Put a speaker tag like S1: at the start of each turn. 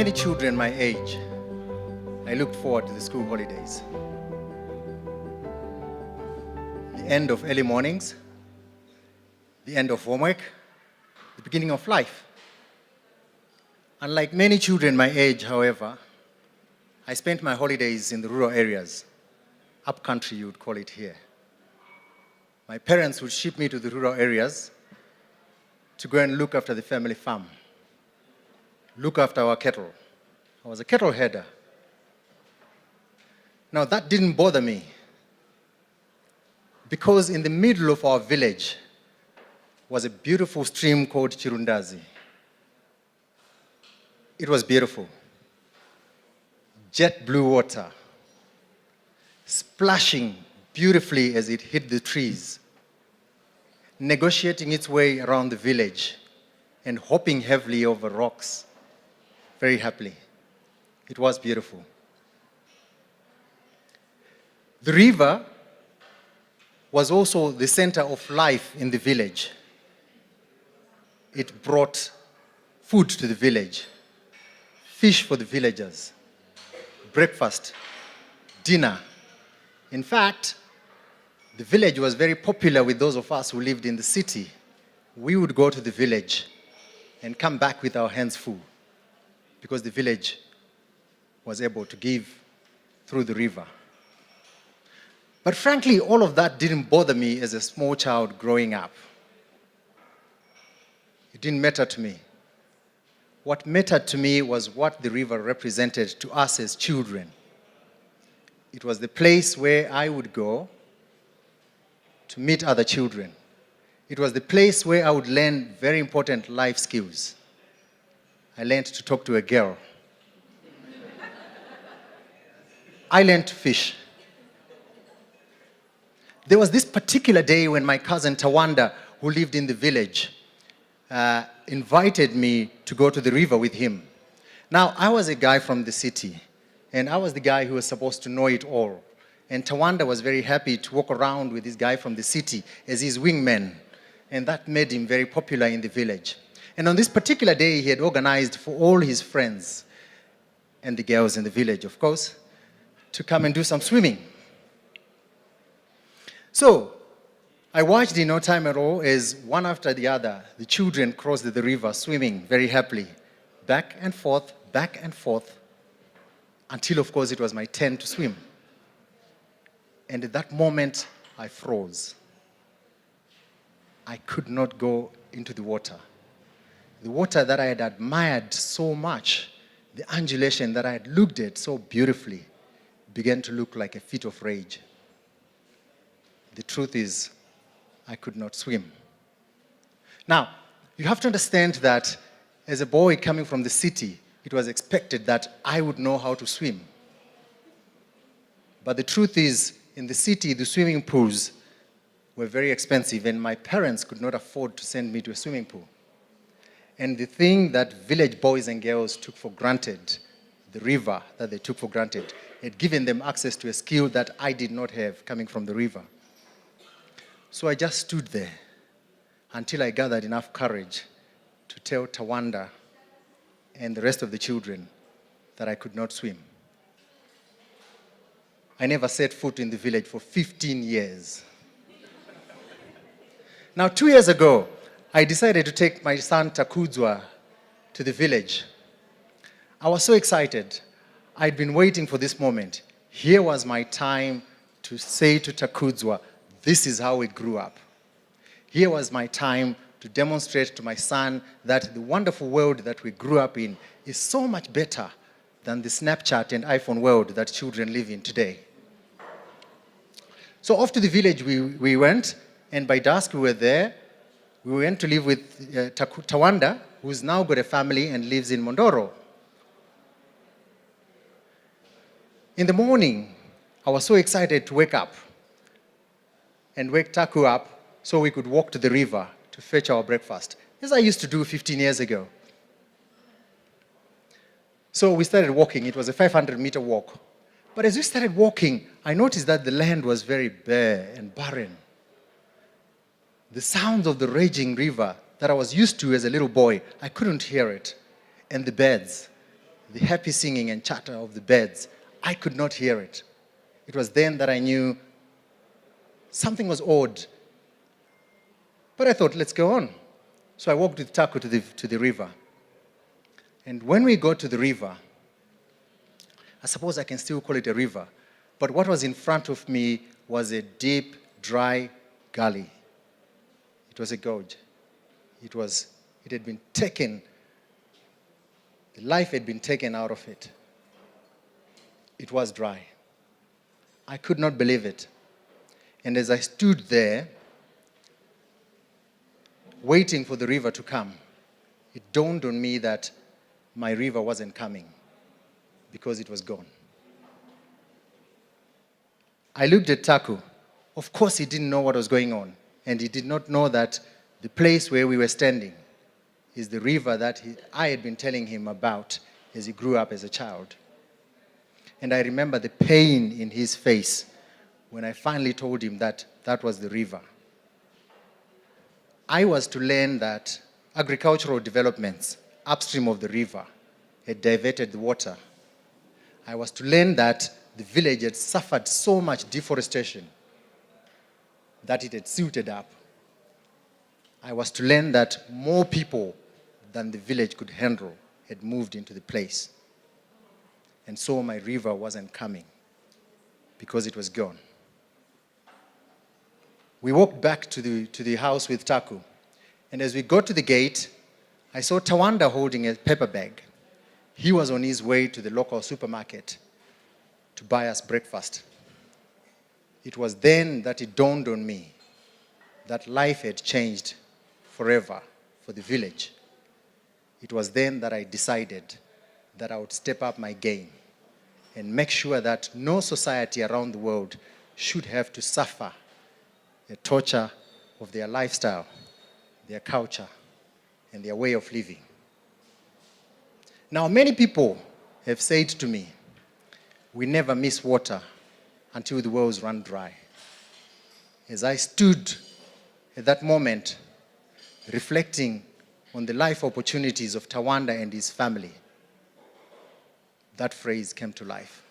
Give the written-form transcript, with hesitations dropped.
S1: many children my age, I looked forward to the school holidays. The end of early mornings, the end of homework, the beginning of life. Unlike many children my age, however, I spent my holidays in the rural areas, upcountry you would call it here. My parents would ship me to the rural areas to go and look after the family farm, look after our cattle. I was a cattle header. Now that didn't bother me because in the middle of our village was a beautiful stream called Chirundazi. It was beautiful. Jet blue water, splashing beautifully as it hit the trees, negotiating its way around the village and hopping heavily over rocks, very happily. It was beautiful. The river was also the center of life in the village. It brought food to the village, fish for the villagers, breakfast, dinner. In fact, the village was very popular with those of us who lived in the city. We would go to the village and come back with our hands full because the village was able to give through the river. But frankly, all of that didn't bother me as a small child growing up. It didn't matter to me. What mattered to me was what the river represented to us as children. It was the place where I would go to meet other children. It was the place where I would learn very important life skills. I learned to talk to a girl. I learned to fish. There was this particular day when my cousin Tawanda, who lived in the village, invited me to go to the river with him. Now, I was a guy from the city, and I was the guy who was supposed to know it all. And Tawanda was very happy to walk around with this guy from the city as his wingman, and that made him very popular in the village. And on this particular day, he had organized for all his friends, and the girls in the village, of course, to come and do some swimming. So, I watched in no time at all as one after the other, the children crossed the river swimming very happily, back and forth, until of course it was my turn to swim. And at that moment, I froze. I could not go into the water. The water that I had admired so much, the undulation that I had looked at so beautifully, began to look like a fit of rage. The truth is, I could not swim. Now, you have to understand that as a boy coming from the city, it was expected that I would know how to swim. But the truth is, in the city, the swimming pools were very expensive, and my parents could not afford to send me to a swimming pool. And the thing that village boys and girls took for granted, the river that they took for granted, had given them access to a skill that I did not have coming from the river. So I just stood there until I gathered enough courage to tell Tawanda and the rest of the children that I could not swim. I never set foot in the village for 15 years. Now, 2 years ago, I decided to take my son Takudzwa to the village. I was so excited. I'd been waiting for this moment. Here was my time to say to Takudzwa, this is how we grew up. Here was my time to demonstrate to my son that the wonderful world that we grew up in is so much better than the Snapchat and iPhone world that children live in today. So off to the village we went, and by dusk we were there. We went to live with Tawanda, who's now got a family and lives in Mondoro. In the morning, I was so excited to wake up and wake Taku up so we could walk to the river to fetch our breakfast, as I used to do 15 years ago. So we started walking. It was a 500-meter walk. But as we started walking, I noticed that the land was very bare and barren. The sounds of the raging river that I was used to as a little boy, I couldn't hear it. And the birds, the happy singing and chatter of the birds, I could not hear it. It was then that I knew something was odd. But I thought, let's go on. So I walked with Taku to the river. And when we got to the river, I suppose I can still call it a river, but what was in front of me was a deep, dry gully. It was a gorge. It had been taken, the life had been taken out of it. It was dry. I could not believe it. And as I stood there, waiting for the river to come, it dawned on me that my river wasn't coming because it was gone. I looked at Taku. Of course, he didn't know what was going on, and he did not know that the place where we were standing is the river that I had been telling him about as he grew up as a child. And I remember the pain in his face when I finally told him that that was the river. I was to learn that agricultural developments upstream of the river had diverted the water. I was to learn that the village had suffered so much deforestation that it had silted up. I was to learn that more people than the village could handle had moved into the place. And so my river wasn't coming because it was gone. We walked back to the house with Taku. And as we got to the gate, I saw Tawanda holding a paper bag. He was on his way to the local supermarket to buy us breakfast. It was then that it dawned on me that life had changed forever for the village. It was then that I decided that I would step up my game and make sure that no society around the world should have to suffer the torture of their lifestyle, their culture, and their way of living. Now, many people have said to me, we never miss water until the wells run dry. As I stood at that moment, reflecting on the life opportunities of Tawanda and his family, that phrase came to life.